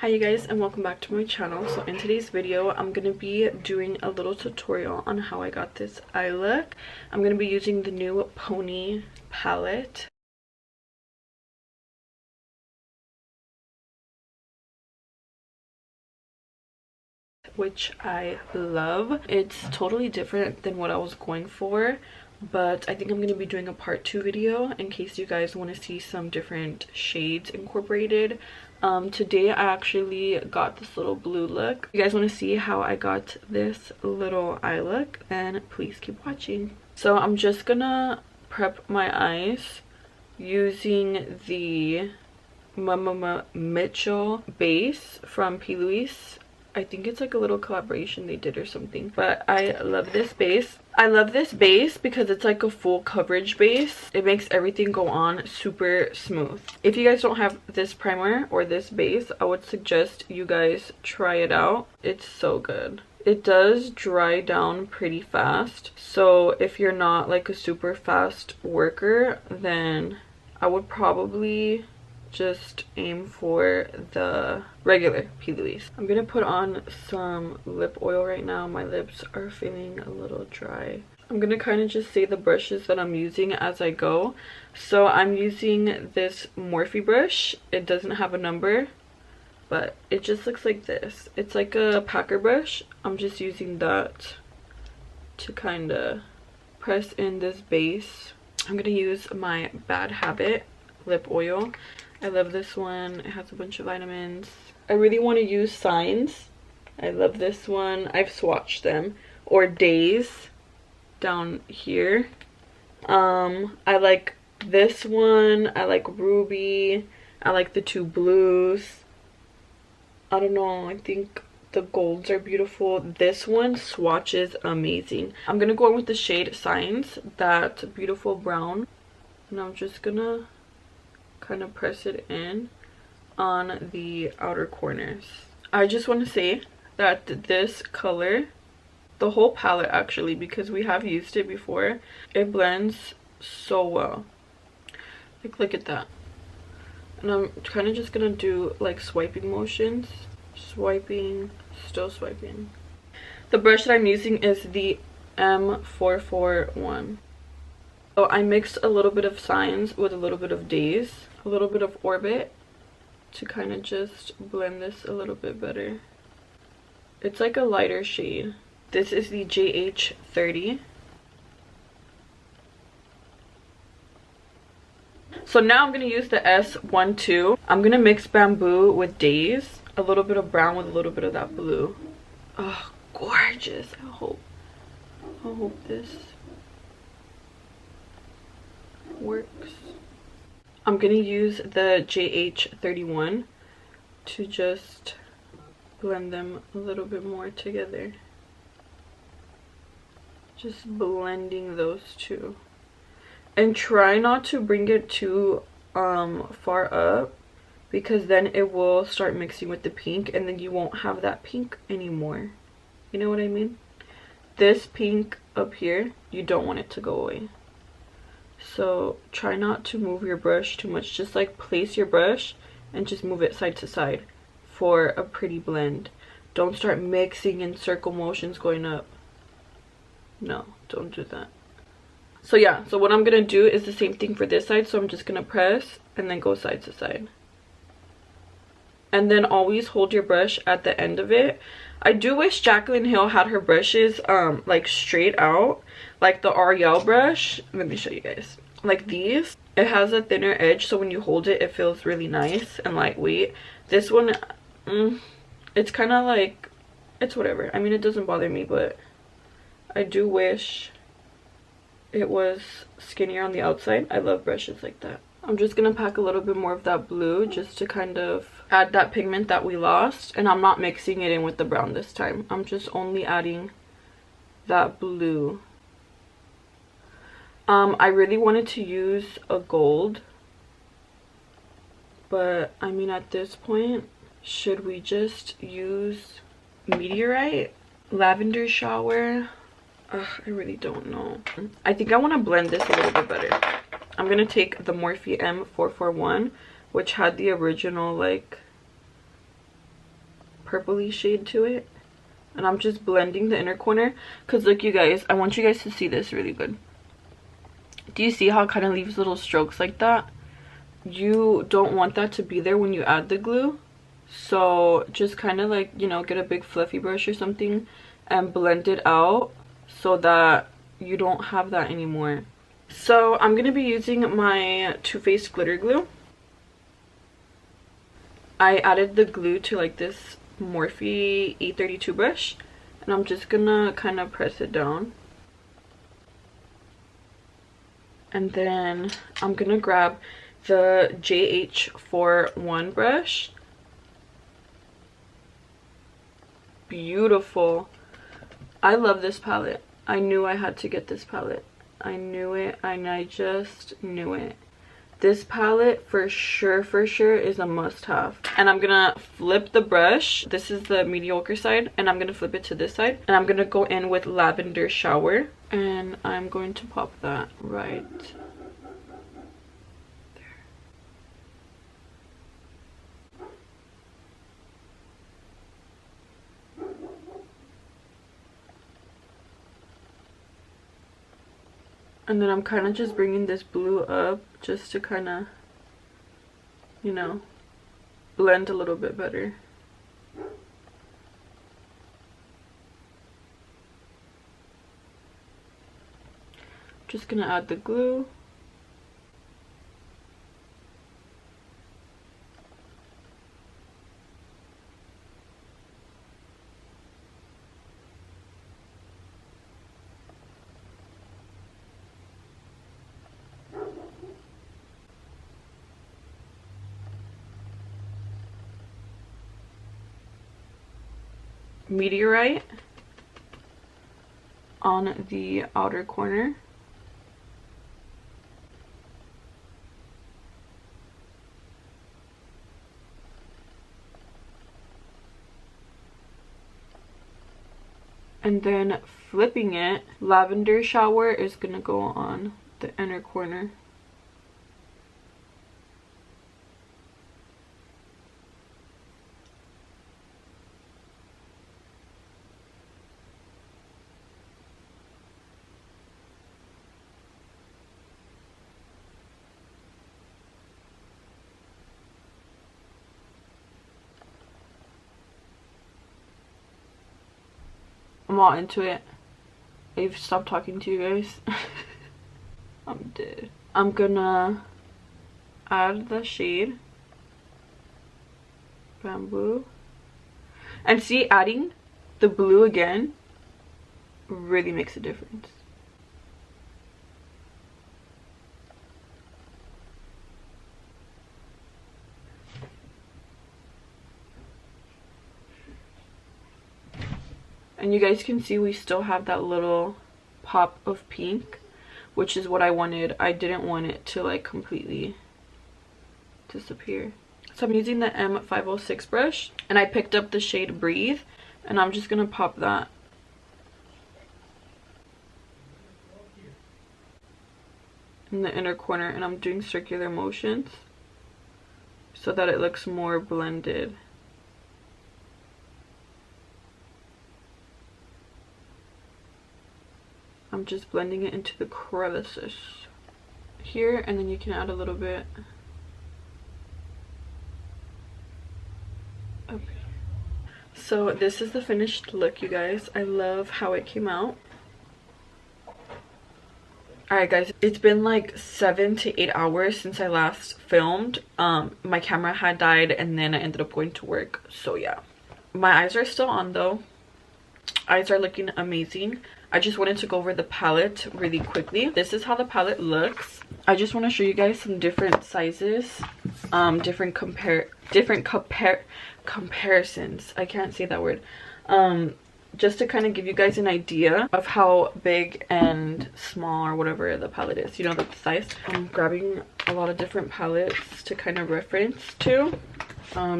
Hi you guys, and welcome back to my channel. So in today's video I'm going to be doing a little tutorial on how I got this eye look. I'm going to be using the new Pony palette, which I love. It's totally different than what I was going for, but I think I'm going to be doing a part 2 video in case you guys want to see some different shades incorporated. Today I actually got this little blue look. If you guys want to see how I got this little eye look, then please keep watching. So I'm just gonna prep my eyes using the Mama Mitchell base from P. Louise. I think it's like a little collaboration they did or something, but I love this base. I love this base because it's like a full coverage base. It makes everything go on super smooth. If you guys don't have this primer or this base, I would suggest you guys try it out. It's so good. It does dry down pretty fast, so if you're not like a super fast worker, then I would probably just aim for the regular P. Louise. I'm gonna put on some lip oil right now. My lips are feeling a little dry. I'm gonna kind of just say the brushes that I'm using as I go. So I'm using this Morphe brush. It doesn't have a number, but it just looks like this. It's like a packer brush. I'm just using that to kind of press in this base. I'm gonna use my Bad Habit lip oil. I love this one. It has a bunch of vitamins. I really want to use Signs. I love this one. I've swatched them. Or Days down here. I like this one. I like Ruby. I like the two blues. I don't know. I think the golds are beautiful. This one swatches amazing. I'm going to go in with the shade Signs. That beautiful brown. And I'm just going to kind of press it in on the outer corners. I just want to say that this color, the whole palette actually, because we have used it before, it blends so well. Like, look at that. And I'm kind of just gonna do like swiping motions. Swiping, still swiping. The brush that I'm using is the M441. So I mixed a little bit of Signs with a little bit of Days, a little bit of Orbit, to kind of just blend this a little bit better. It's like a lighter shade. This is the JH30. So now I'm going to use the S12. I'm going to mix Bamboo with Days, a little bit of brown with a little bit of that blue. Oh, gorgeous. I hope this works. I'm gonna use the JH31 to just blend them a little bit more together. Just blending those two. And try not to bring it too far up, because then it will start mixing with the pink and then you won't have that pink anymore. You know what I mean? This pink up here, you don't want it to go away. So try not to move your brush too much. Just like place your brush and just move it side to side for a pretty blend. Don't start mixing in circle motions going up. No, don't do that. So yeah, so what I'm gonna do is the same thing for this side. So I'm just gonna press and then go side to side. And then always hold your brush at the end of it. I do wish Jaclyn Hill had her brushes like straight out, like the Ariel brush. Let me show you guys. Like these, it has a thinner edge, so when you hold it, it feels really nice and lightweight. This one, it's kind of like, it's whatever. I mean, it doesn't bother me, but I do wish it was skinnier on the outside. I love brushes like that. I'm just gonna pack a little bit more of that blue just to kind of add that pigment that we lost. And I'm not mixing it in with the brown this time. I'm just only adding that blue. I really wanted to use a gold, but I mean, at this point, should we just use Meteorite? Lavender Shower? Ugh, I really don't know. I think I want to blend this a little bit better. I'm going to take the Morphe M441, which had the original like purpley shade to it. And I'm just blending the inner corner. Because look, you guys, I want you guys to see this really good. Do you see how it kind of leaves little strokes like that? You don't want that to be there when you add the glue. So just kind of like, you know, get a big fluffy brush or something and blend it out so that you don't have that anymore. So I'm going to be using my Too Faced glitter glue. I added the glue to like this Morphe E32 brush, and I'm just gonna kind of press it down. And then I'm gonna grab the JH41 brush. Beautiful. I love this palette. I knew I had to get this palette. I knew it, and I just knew it. This palette for sure is a must-have. And I'm gonna flip the brush. This is the mediocre side, and I'm gonna flip it to this side, and I'm gonna go in with Lavender Shower, and I'm going to pop that right there. And then I'm kind of just bringing this blue up just to kind of, you know, blend a little bit better. Just gonna add the glue. Meteorite on the outer corner. And then flipping it, Lavender Shower is gonna go on the inner corner. I'm all into it. I've stopped talking to you guys. I'm dead. I'm gonna add the shade Bamboo. And see, adding the blue again really makes a difference. And you guys can see we still have that little pop of pink, which is what I wanted. I didn't want it to like completely disappear. So I'm using the M506 brush, and I picked up the shade Breathe, and I'm just gonna pop that in the inner corner, and I'm doing circular motions so that it looks more blended. I'm just blending it into the crevices here, and then you can add a little bit up here. So this is the finished look, you guys. I love how it came out. Alright guys, it's been like 7 to 8 hours since I last filmed. My camera had died, and then I ended up going to work, so yeah. My eyes are still on though. Eyes are looking amazing. I just wanted to go over the palette really quickly. This is how the palette looks. I just want to show you guys some different sizes, different comparisons. I can't say that word. Just to kind of give you guys an idea of how big and small or whatever the palette is, you know, the size. I'm grabbing a lot of different palettes to kind of reference to.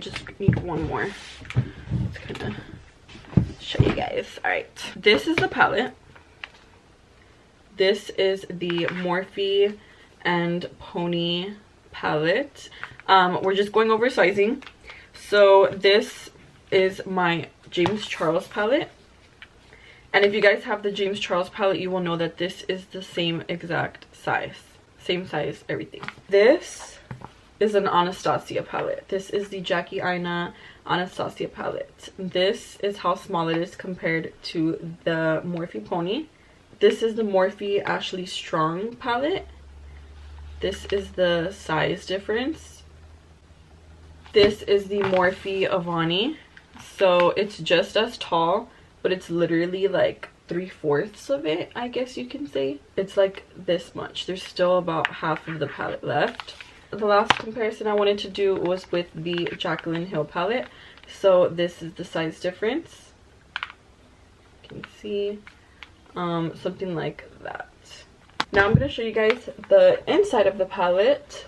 Just need one more to kind of show you guys. All right, this is the palette. This is the Morphe and Pony palette. We're just going over sizing. So this is my James Charles palette. And if you guys have the James Charles palette, you will know that this is the same exact size. Same size, everything. This is an Anastasia palette. This is the Jackie Aina Anastasia palette. This is how small it is compared to the Morphe Pony. This is the Morphe Ashley Strong palette. This is the size difference. This is the Morphe Avani. So it's just as tall, but it's literally like 3/4 of it, I guess you can say. It's like this much. There's still about half of the palette left. The last comparison I wanted to do was with the Jaclyn Hill palette. So this is the size difference. You can see something like that. Now I'm going to show you guys the inside of the palette.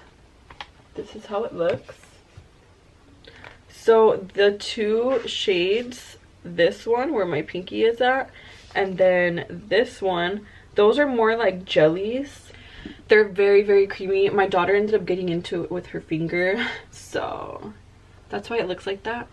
This is how it looks. So the two shades, this one where my pinky is at, and then this one, those are more like jellies. They're very, very creamy. My daughter ended up getting into it with her finger, so that's why it looks like that.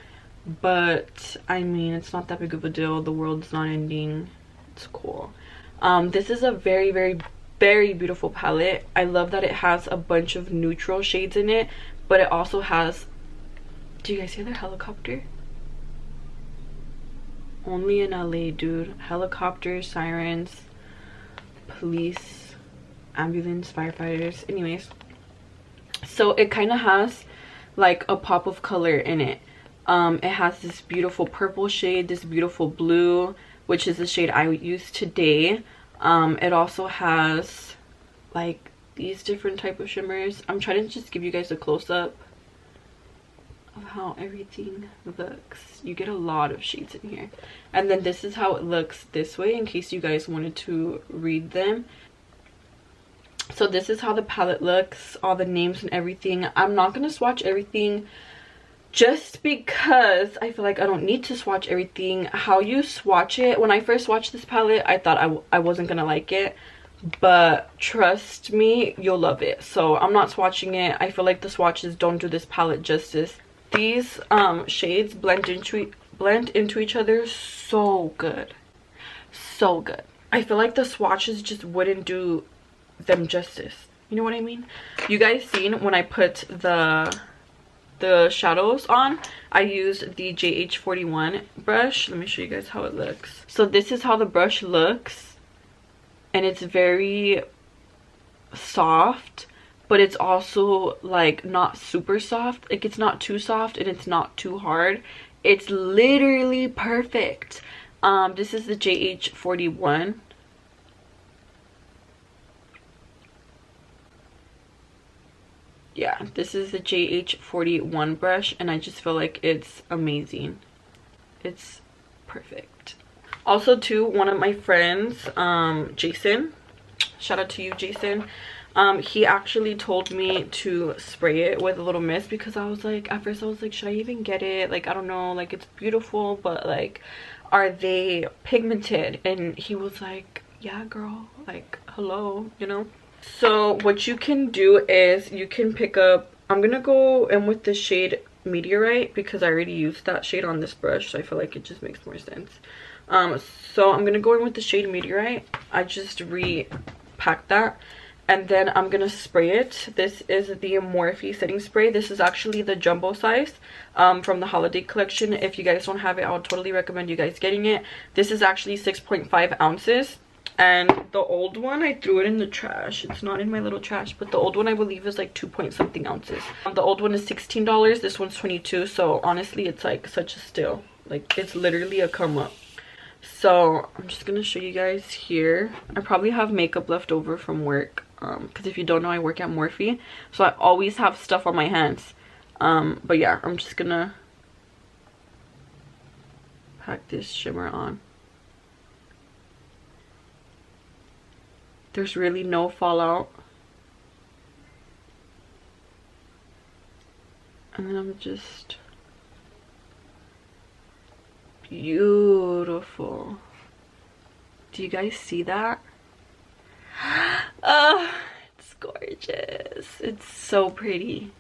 But I mean, it's not that big of a deal. The world's not ending. It's cool. This is a very, very, very beautiful palette. I love that it has a bunch of neutral shades in it, but it also has, do you guys hear the helicopter? Only in LA, dude. Helicopters, sirens, police, ambulance, firefighters. Anyways, so it kind of has like a pop of color in it. It has this beautiful purple shade, this beautiful blue, which is the shade I used today. It also has like these different type of shimmers. I'm trying to just give you guys a close-up of how everything looks. You get a lot of shades in here. And then this is how it looks this way, in case you guys wanted to read them. So this is how the palette looks, all the names and everything. I'm not going to swatch everything just because I feel like I don't need to swatch everything. How you swatch it, when I first watched this palette, I thought I wasn't gonna like it, but trust me, you'll love it. So I'm not swatching it. I feel like the swatches don't do this palette justice. These shades blend into each other so good, so good. I feel like the swatches just wouldn't do them justice. You know what I mean? You guys seen when I put the shadows on, I used the JH41 brush. Let me show you guys how it looks. So this is how the brush looks, and it's very soft, but it's also like not super soft. Like it's not too soft and it's not too hard. It's literally perfect. This is the JH41. Yeah, this is the JH41 brush, and I just feel like it's amazing. It's perfect. Also too, one of my friends, Jason, shout out to you, Jason, he actually told me to spray it with a little mist, because I was like, at first I was like, should I even get it? Like, I don't know, like it's beautiful, but like, are they pigmented? And he was like, yeah girl, like hello, you know. So what you can do is you can pick up, I'm gonna go in with the shade Meteorite because I already used that shade on this brush, so I feel like it just makes more sense. So I'm gonna go in with the shade Meteorite. I just repacked that, and then I'm gonna spray it. This is the Morphe setting spray. This is actually the jumbo size from the holiday collection. If you guys don't have it, I would totally recommend you guys getting it. This is actually 6.5 ounces. And the old one, I threw it in the trash. It's not in my little trash, but the old one I believe is like 2 point something ounces. The old one is $16. This one's $22. So honestly, it's like such a steal. Like it's literally a come up. So I'm just gonna show you guys here. I probably have makeup left over from work, because if you don't know, I work at Morphe, so I always have stuff on my hands. But yeah, I'm just gonna pack this shimmer on. There's really no fallout. And then I'm just beautiful. Do you guys see that? Oh, it's gorgeous. It's so pretty.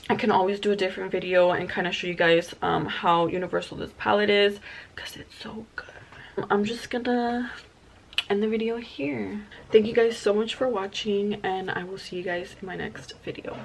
I can always do a different video and kind of show you guys how universal this palette is, because it's so good. I'm just gonna end the video here. Thank you guys so much for watching, and I will see you guys in my next video.